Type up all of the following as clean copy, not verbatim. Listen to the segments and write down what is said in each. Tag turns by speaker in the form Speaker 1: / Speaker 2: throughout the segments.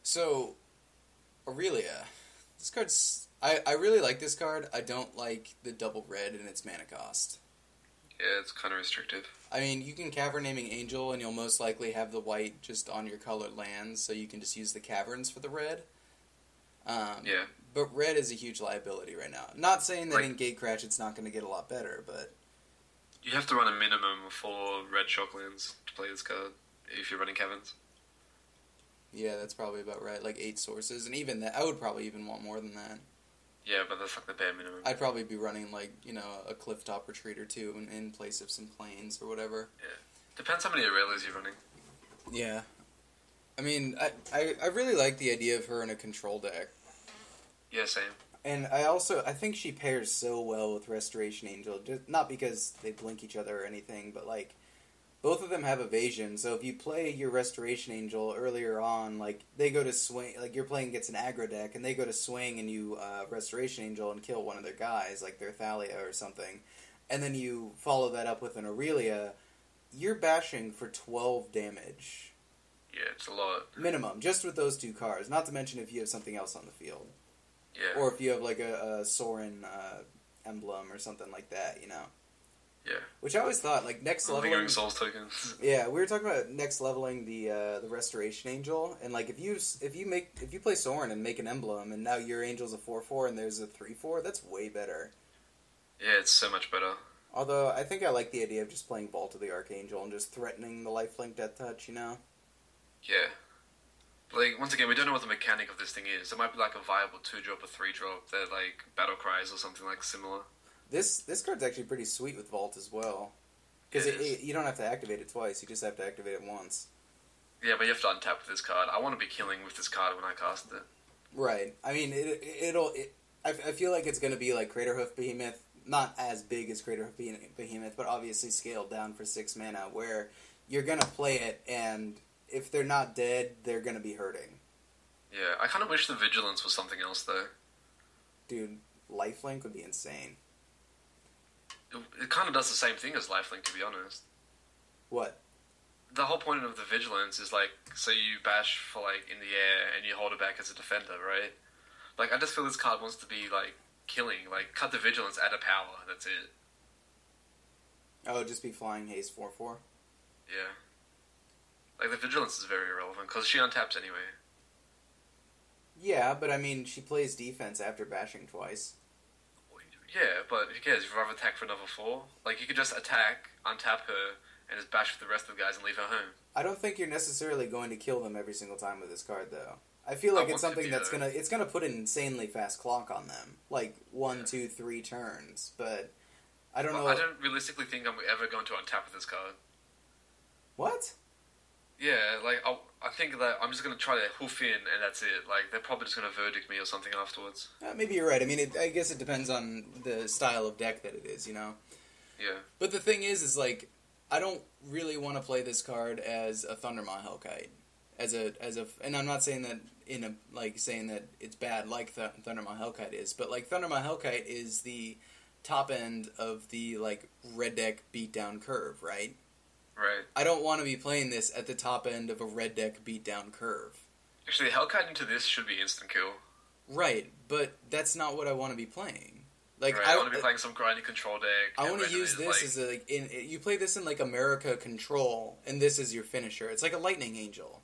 Speaker 1: So, Aurelia. This card's... I really like this card. I don't like the double red in its mana cost.
Speaker 2: Yeah, it's kind of restrictive.
Speaker 1: I mean, you can Cavern Naming Angel, and you'll most likely have the white just on your colored lands, so you can just use the caverns for the red.
Speaker 2: Yeah.
Speaker 1: But red is a huge liability right now. Not saying that in Gatecrash it's not going to get a lot better, but...
Speaker 2: You have to run a minimum of 4 red shocklands to play this card, if you're running caverns.
Speaker 1: Yeah, that's probably about right. Like 8 sources, and even that, I would probably even want more than that.
Speaker 2: Yeah, but that's like the bare minimum.
Speaker 1: I'd probably be running, like, you know, a Clifftop Retreat or 2 in place of some planes or whatever.
Speaker 2: Yeah. Depends how many Aurelias you're running.
Speaker 1: Yeah. I mean, I really like the idea of her in a control deck.
Speaker 2: Yeah, same.
Speaker 1: And I think she pairs so well with Restoration Angel. Just, not because they blink each other or anything, but, like, both of them have evasion, so if you play your Restoration Angel earlier on, like, they go to swing, like, you're playing against an aggro deck, and they go to swing and you Restoration Angel and kill one of their guys, like their Thalia or something, and then you follow that up with an Aurelia, you're bashing for 12 damage.
Speaker 2: Yeah, it's a lot.
Speaker 1: Minimum, just with those 2 cards, not to mention if you have something else on the field.
Speaker 2: Yeah.
Speaker 1: Or if you have, like, a Sorin emblem or something like that, you know.
Speaker 2: Yeah.
Speaker 1: Which I always thought, like, next leveling...
Speaker 2: Lingering Souls tokens.
Speaker 1: Yeah, we were talking about next leveling the Restoration Angel, and, like, if you play Sorin and make an emblem, and now your Angel's a 4/4 and there's a 3/4, that's way better.
Speaker 2: Yeah, it's so much better.
Speaker 1: Although, I think I like the idea of just playing Vault of the Archangel and just threatening the lifelink Death Touch, you know?
Speaker 2: Yeah. Like, once again, we don't know what the mechanic of this thing is. It might be, like, a viable 2-drop or 3-drop that, like, Battle Cries or something, like, similar.
Speaker 1: This card's actually pretty sweet with Vault as well. Because you don't have to activate it twice, you just have to activate it once.
Speaker 2: Yeah, but you have to untap with this card. I want to be killing with this card when I cast it.
Speaker 1: Right. I mean, I feel like it's going to be like Craterhoof Behemoth, not as big as Craterhoof Behemoth, but obviously scaled down for 6 mana, where you're going to play it, and if they're not dead, they're going to be hurting.
Speaker 2: Yeah, I kind of wish the Vigilance was something else, though.
Speaker 1: Dude, Lifelink would be insane.
Speaker 2: It kind of does the same thing as Lifelink, to be honest.
Speaker 1: What?
Speaker 2: The whole point of the Vigilance is, like, so you bash for, like, in the air, and you hold it back as a defender, right? Like, I just feel this card wants to be, like, killing. Like, cut the Vigilance, add a power, that's it.
Speaker 1: Oh, just be Flying Haste 4/4?
Speaker 2: Yeah. Like, the Vigilance is very irrelevant, because she untaps anyway.
Speaker 1: Yeah, but I mean, she plays defense after bashing twice.
Speaker 2: Yeah, but who cares? You'd rather attack for another 4? Like, you could just attack, untap her, and just bash for the rest of the guys and leave her home.
Speaker 1: I don't think you're necessarily going to kill them every single time with this card, though. I feel like it's something that's gonna put an insanely fast clock on them, like 1, 2, 3 turns. But I don't know.
Speaker 2: I don't realistically think I'm ever going to untap with this card.
Speaker 1: What?
Speaker 2: Yeah, like I think that I'm just gonna try to hoof in, and that's it. Like, they're probably just gonna verdict me or something afterwards.
Speaker 1: Maybe you're right. I mean, I guess it depends on the style of deck that it is, you know.
Speaker 2: Yeah.
Speaker 1: But the thing is like, I don't really want to play this card as a Thundermaw Hellkite. And I'm not saying that saying that it's bad like Thundermaw Hellkite is, but like Thundermaw Hellkite is the top end of the like red deck beatdown curve, right?
Speaker 2: Right.
Speaker 1: I don't want to be playing this at the top end of a red deck beatdown curve.
Speaker 2: Actually, Hellkite into this should be instant kill.
Speaker 1: Right, but that's not what I want to be playing. Like,
Speaker 2: right, I want to be playing some grindy control deck.
Speaker 1: I want to use this as a, like, you play this in like America Control, and this is your finisher. It's like a Lightning Angel.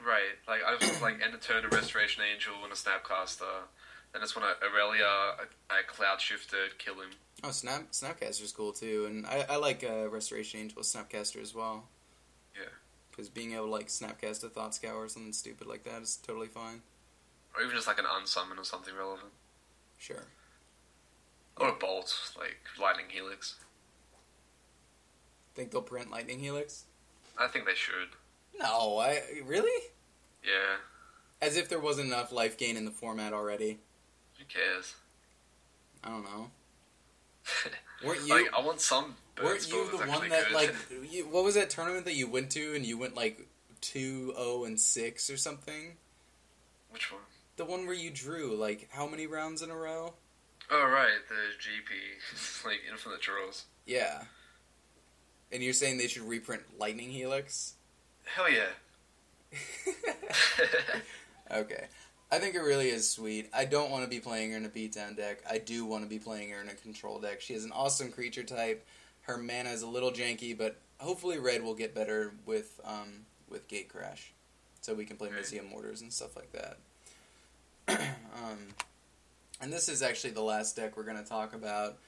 Speaker 2: Right, like I was like end of turn a Restoration Angel and a Snapcaster. Then it's when Aurelia, I Cloud Shifted, kill him.
Speaker 1: Oh, Snapcaster's cool too, and I like Restoration Angel with Snapcaster as well.
Speaker 2: Yeah.
Speaker 1: Because being able to like Snapcast a Thought Scour or something stupid like that is totally fine.
Speaker 2: Or even just like an unsummon or something relevant.
Speaker 1: Sure.
Speaker 2: Or a Bolt, like Lightning Helix.
Speaker 1: Think they'll print Lightning Helix?
Speaker 2: I think they should.
Speaker 1: No, really?
Speaker 2: Yeah.
Speaker 1: As if there wasn't enough life gain in the format already.
Speaker 2: Who cares?
Speaker 1: I don't know. Weren't you?
Speaker 2: Like, I want some.
Speaker 1: Weren't you the one that good. Like? What was that tournament that you went to and you went like 2-0-6 or something?
Speaker 2: Which one?
Speaker 1: The one where you drew like how many rounds in a row?
Speaker 2: Oh right, the GP, like infinite draws.
Speaker 1: Yeah. And you're saying they should reprint Lightning Helix?
Speaker 2: Hell yeah.
Speaker 1: Okay. I think it really is sweet. I don't want to be playing her in a beatdown deck. I do want to be playing her in a control deck. She has an awesome creature type. Her mana is a little janky, but hopefully red will get better with Gatecrash. So we can play Museum Mortars and stuff like that. And this is actually the last deck we're going to talk about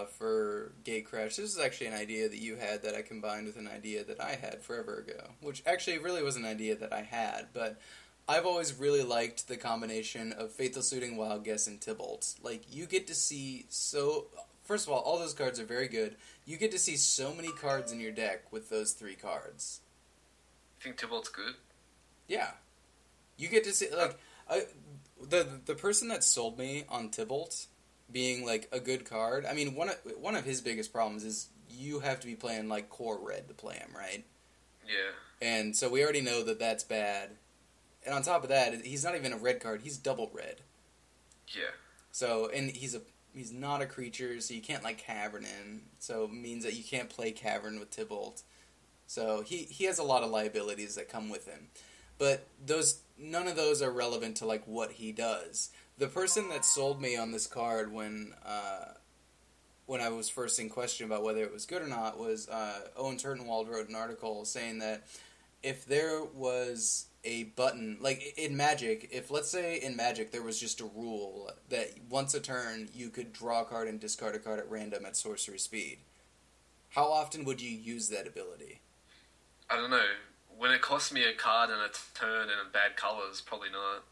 Speaker 1: for Gatecrash. This is actually an idea that you had that I combined with an idea that I had forever ago. Which actually really was an idea that I had, but I've always really liked the combination of Faithful Suiting, Wild Guess, and Tybalt. Like, you get to see so... First of all those cards are very good. You get to see so many cards in your deck with those 3 cards.
Speaker 2: You think Tybalt's good?
Speaker 1: Yeah. You get to see... Like, the person that sold me on Tybalt being, like, a good card... I mean, one of his biggest problems is you have to be playing, like, core red to play him, right?
Speaker 2: Yeah.
Speaker 1: And so we already know that that's bad. And on top of that, he's not even a red card. He's double red.
Speaker 2: Yeah.
Speaker 1: So, and he's not a creature, so you can't, like, Cavern in. So it means that you can't play Cavern with Tybalt. So he has a lot of liabilities that come with him. But none of those are relevant to, like, what he does. The person that sold me on this card when I was first in question about whether it was good or not was Owen Turtenwald wrote an article saying that if there was a button, like in Magic, if let's say in Magic there was just a rule that once a turn you could draw a card and discard a card at random at sorcery speed, how often would you use that ability?
Speaker 2: I don't know. When it costs me a card and a turn and in bad colors, probably not.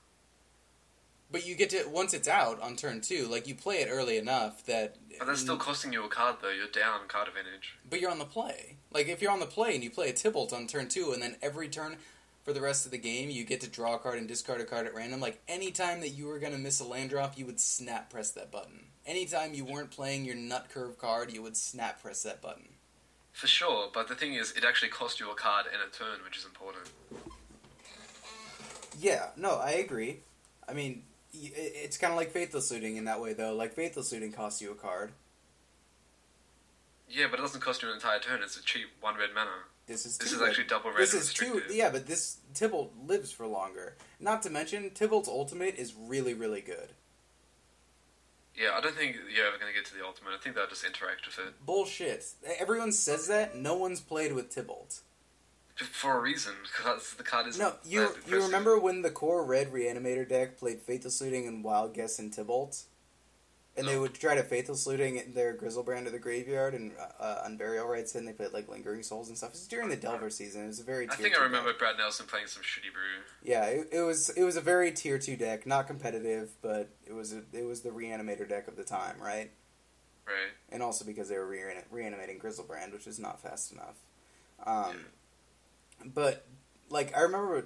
Speaker 1: But you get to, once it's out on turn 2, like you play it early enough that...
Speaker 2: But that's still costing you a card though, you're down card advantage.
Speaker 1: But you're on the play. Like if you're on the play and you play a Tybalt on turn 2 and then every turn for the rest of the game you get to draw a card and discard a card at random, like any time that you were going to miss a land drop you would snap press that button. Anytime you weren't playing your nut curve card you would snap press that button.
Speaker 2: For sure, but the thing is it actually costs you a card and a turn, which is important.
Speaker 1: Yeah, no, I agree. I mean, it's kind of like Faithful Suiting in that way though. Like Faithful Suiting costs you a card.
Speaker 2: Yeah, but it doesn't cost you an entire turn. It's a cheap 1 red mana.
Speaker 1: This is
Speaker 2: actually double red.
Speaker 1: This is 2. Yeah, but this Tybalt lives for longer. Not to mention, Tybalt's ultimate is really, really good.
Speaker 2: Yeah, I don't think you're ever going to get to the ultimate. I think they'll just interact with it.
Speaker 1: Bullshit. Everyone says that. No one's played with Tybalt.
Speaker 2: For a reason, because the card is...
Speaker 1: No, you remember when the core red Reanimator deck played Faithful Suiting and Wild Guess and Tybalt? And they would try to Faithful Suiting their Grizzlebrand to the graveyard and Unburial Rites, and they played like Lingering Souls and stuff. It was during the Delver season. It was a very
Speaker 2: I think I remember Brad Nelson playing some shitty brew.
Speaker 1: Yeah, it was a very tier 2 deck, not competitive, but it was the Reanimator deck of the time, right?
Speaker 2: Right.
Speaker 1: And also because they were reanimating Grizzlebrand, which is not fast enough. But like I remember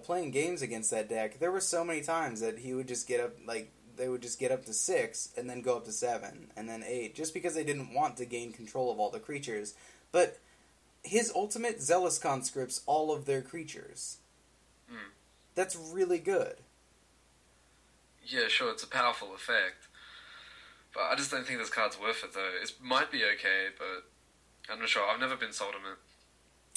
Speaker 1: playing games against that deck. There were so many times that he would just get up like. They would just get up to 6, and then go up to 7, and then 8, just because they didn't want to gain control of all the creatures. But his ultimate Zealous conscripts all of their creatures.
Speaker 2: Mm.
Speaker 1: That's really good.
Speaker 2: Yeah, sure, it's a powerful effect. But I just don't think this card's worth it, though. It might be okay, but I'm not sure. I've never been sold on it.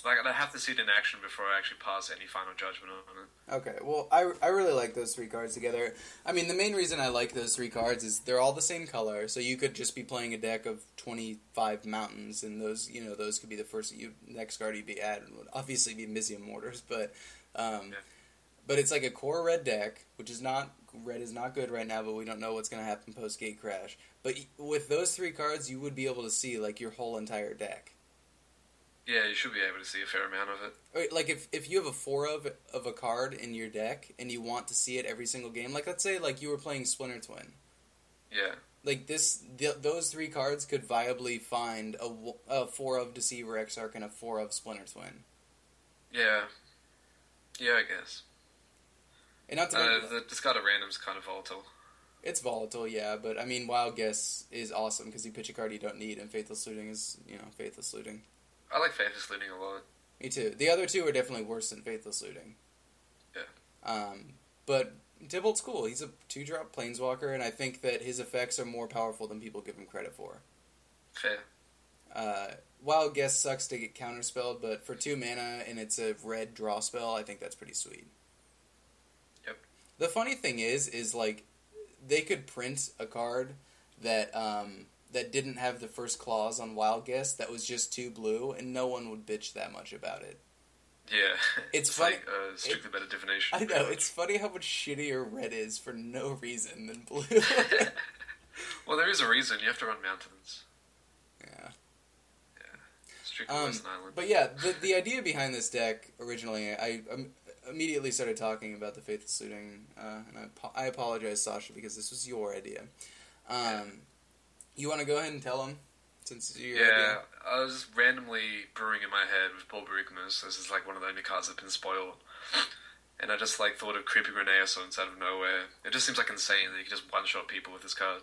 Speaker 2: Like, I'd have to see it in action before I actually pass any final judgment on it.
Speaker 1: Okay, well, I really like those 3 cards together. I mean, the main reason I like those 3 cards is they're all the same color, so you could just be playing a deck of 25 mountains, and those could be the next card you'd be adding would obviously be Museum Mortars, but but it's like a core red deck, which is not good right now, but we don't know what's going to happen post-Gatecrash. But with those 3 cards, you would be able to see, like, your whole entire deck.
Speaker 2: Yeah, you should be able to see a fair amount of it.
Speaker 1: Like, if you have a 4 of a card in your deck, and you want to see it every single game, like, let's say, like, you were playing Splinter Twin.
Speaker 2: Yeah.
Speaker 1: Like, those 3 cards could viably find a 4 of Deceiver Exarch and a 4 of Splinter Twin.
Speaker 2: Yeah. Yeah, I guess.
Speaker 1: And not to
Speaker 2: the discard at random's kind of volatile.
Speaker 1: It's volatile, yeah, but, I mean, Wild Guess is awesome, because you pitch a card you don't need, and Faithless Looting is, Faithless Looting.
Speaker 2: I like Faithless Looting a lot.
Speaker 1: Me too. The other 2 are definitely worse than Faithless Looting.
Speaker 2: Yeah.
Speaker 1: But Tybalt's cool. He's a 2-drop Planeswalker, and I think that his effects are more powerful than people give him credit for.
Speaker 2: Fair.
Speaker 1: Wild Guess sucks to get counterspelled, but for 2 mana and it's a red draw spell, I think that's pretty sweet.
Speaker 2: Yep.
Speaker 1: The funny thing is like, they could print a card that that didn't have the first clause on Wild Guess that was just 2 blue, and no one would bitch that much about it.
Speaker 2: Yeah,
Speaker 1: It's funny.
Speaker 2: like strictly better divination.
Speaker 1: I know, it's funny how much shittier red is for no reason than blue.
Speaker 2: Well, there is a reason. You have to run mountains.
Speaker 1: Yeah.
Speaker 2: Yeah. Strictly Western Island.
Speaker 1: But yeah, the idea behind this deck, originally, I immediately started talking about the Faithless Looting, and I apologize, Sasha, because this was your idea. You want to go ahead and tell them? Since it's your idea?
Speaker 2: I was just randomly brewing in my head with Bulbarikmus. This is like one of the only cards that have been spoiled. And I just like thought of Creeping Renaissance out of nowhere. It just seems like insane that you can just one-shot people with this card.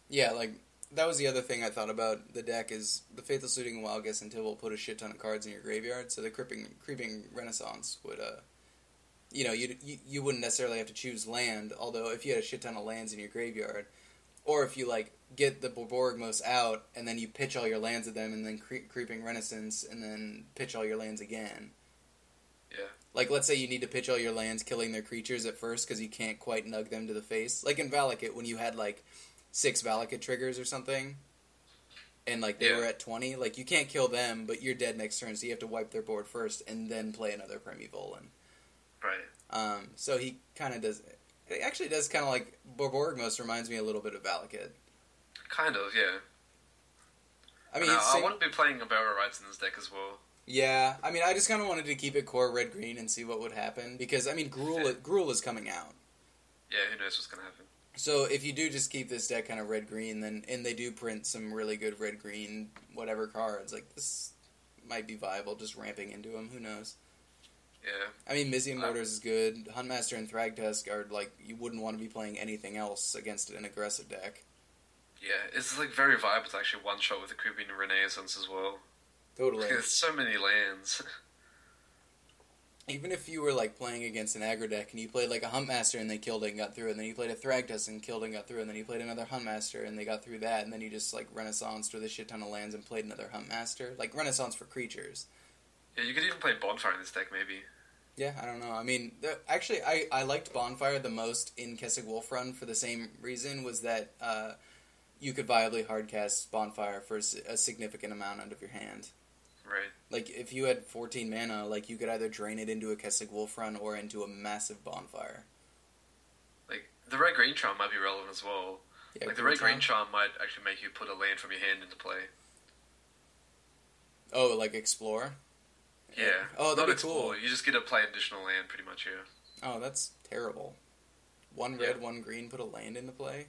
Speaker 1: Yeah, like, that was the other thing I thought about the deck is the Faithless Looting and Wild Guess until will put a shit ton of cards in your graveyard, so the Creeping Renaissance would, you know, you wouldn't necessarily have to choose land, although if you had a shit ton of lands in your graveyard, or if you, like, get the Borborygmos out, and then you pitch all your lands at them, and then Creeping Renaissance, and then pitch all your lands again.
Speaker 2: Yeah.
Speaker 1: Like, let's say you need to pitch all your lands killing their creatures at first, because you can't quite nug them to the face. Like in Valakut, when you had, like, 6 Valakut triggers or something, and, like, they were at 20, like, you can't kill them, but you're dead next turn, so you have to wipe their board first, and then play another Primeval.
Speaker 2: Right.
Speaker 1: So he kind of does... It actually does kind of like... Borborygmos reminds me a little bit of Valakut.
Speaker 2: Kind of, yeah.
Speaker 1: I mean,
Speaker 2: I want to be playing Abera Rights in this deck as well.
Speaker 1: Yeah, I mean, I just kind of wanted to keep it core red-green and see what would happen, because, I mean, Gruul is coming out.
Speaker 2: Yeah, who knows what's going to happen.
Speaker 1: So if you do just keep this deck kind of red-green, then and they do print some really good red-green whatever cards, like, this might be viable, just ramping into them, who knows.
Speaker 2: Yeah.
Speaker 1: I mean, Mizian Mortars is good. Huntmaster and Thragtusk are, like, you wouldn't want to be playing anything else against an aggressive deck.
Speaker 2: Yeah, it's, like, very viable to actually one-shot with the Creeping Renaissance as well.
Speaker 1: Totally.
Speaker 2: There's so many lands.
Speaker 1: Even if you were, like, playing against an aggro deck, and you played, like, a Huntmaster and they killed it and got through, and then you played a Thragtusk and killed and got through, and then you played another Huntmaster and they got through that, and then you just, like, Renaissanced with a shit ton of lands and played another Huntmaster. Like, Renaissance for creatures.
Speaker 2: Yeah, you could even play Bonfire in this deck, maybe.
Speaker 1: Yeah, I don't know. I mean, actually, I liked Bonfire the most in Kessig Wolf Run for the same reason, was that you could viably hardcast Bonfire for a significant amount out of your hand.
Speaker 2: Right.
Speaker 1: Like, if you had 14 mana, like, you could either drain it into a Kessig Wolf Run or into a massive Bonfire.
Speaker 2: Like, the red-green charm might be relevant as well.
Speaker 1: Yeah,
Speaker 2: like, the red-green charm might actually make you put a land from your hand into play.
Speaker 1: Oh, like Explore?
Speaker 2: Yeah.
Speaker 1: Oh, that'd be
Speaker 2: Explore.
Speaker 1: cool.
Speaker 2: You just get to play additional land, pretty much, yeah.
Speaker 1: Oh, that's terrible. One red, one green, put a land into play?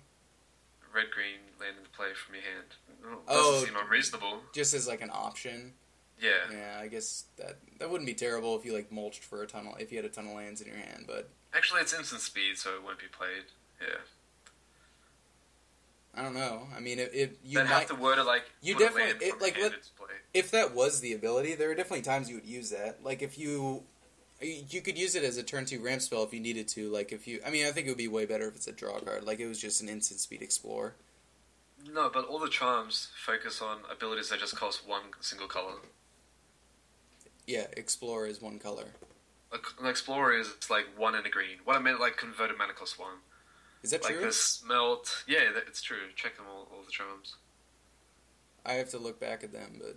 Speaker 2: Red-green land into play from your hand.
Speaker 1: Oh,
Speaker 2: doesn't seem unreasonable.
Speaker 1: Just as, like, an option?
Speaker 2: Yeah.
Speaker 1: Yeah, I guess that wouldn't be terrible if you, like, mulched for a ton if you had a ton of lands in your hand, but...
Speaker 2: Actually, it's instant speed, so it won't be played. Yeah.
Speaker 1: I don't know. I mean, you
Speaker 2: might have to word it like
Speaker 1: you
Speaker 2: put
Speaker 1: definitely
Speaker 2: a land from your hand into play.
Speaker 1: If that was the ability, there are definitely times you would use that. Like if you could use it as a turn 2 ramp spell if you needed to. Like if you, I mean, I think it would be way better if it's a draw card. Like it was just an instant speed explore.
Speaker 2: No, but all the charms focus on abilities that just cost one single color.
Speaker 1: Yeah, explore is one color.
Speaker 2: An explorer is like 1 and a green. What I meant, like converted mana cost 1.
Speaker 1: Is that
Speaker 2: like
Speaker 1: true?
Speaker 2: Like the smelt. Yeah, it's true. Check them all the charms.
Speaker 1: I have to look back at them, but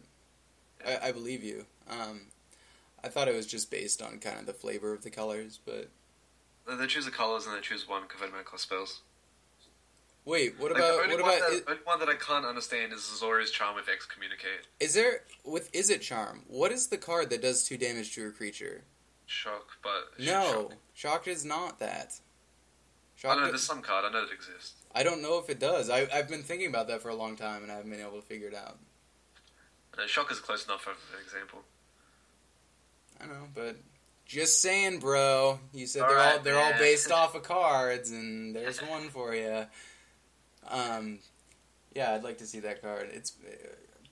Speaker 1: yeah. I believe you. I thought it was just based on kind of the flavor of the colors, but...
Speaker 2: They choose the colors and they choose 1 converted mana cost spells.
Speaker 1: Wait, what
Speaker 2: like
Speaker 1: about...
Speaker 2: The only one that I can't understand is Zori's charm with Excommunicate.
Speaker 1: Is there... Is it charm? What is the card that does 2 damage to a creature?
Speaker 2: Shock, but...
Speaker 1: No, shock is not that.
Speaker 2: I know, there's some card, I know it exists.
Speaker 1: I don't know if it does. I've been thinking about that for a long time, and I haven't been able to figure it out.
Speaker 2: Shock is close enough for an example.
Speaker 1: I know, but... Just saying, bro. You said they're all based off of cards, and there's one for you. Yeah, I'd like to see that card. It's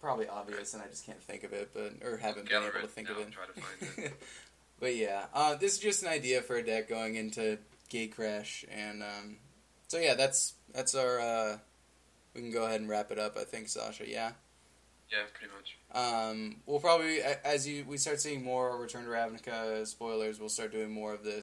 Speaker 1: probably obvious, and I just can't think of it, or haven't been able to think of it.
Speaker 2: Try to find it.
Speaker 1: But yeah, this is just an idea for a deck going into Gatecrash, and so yeah, that's our. We can go ahead and wrap it up, I think, Sasha. Yeah.
Speaker 2: Yeah, pretty much.
Speaker 1: We'll probably, we start seeing more Return to Ravnica spoilers, we'll start doing more of this.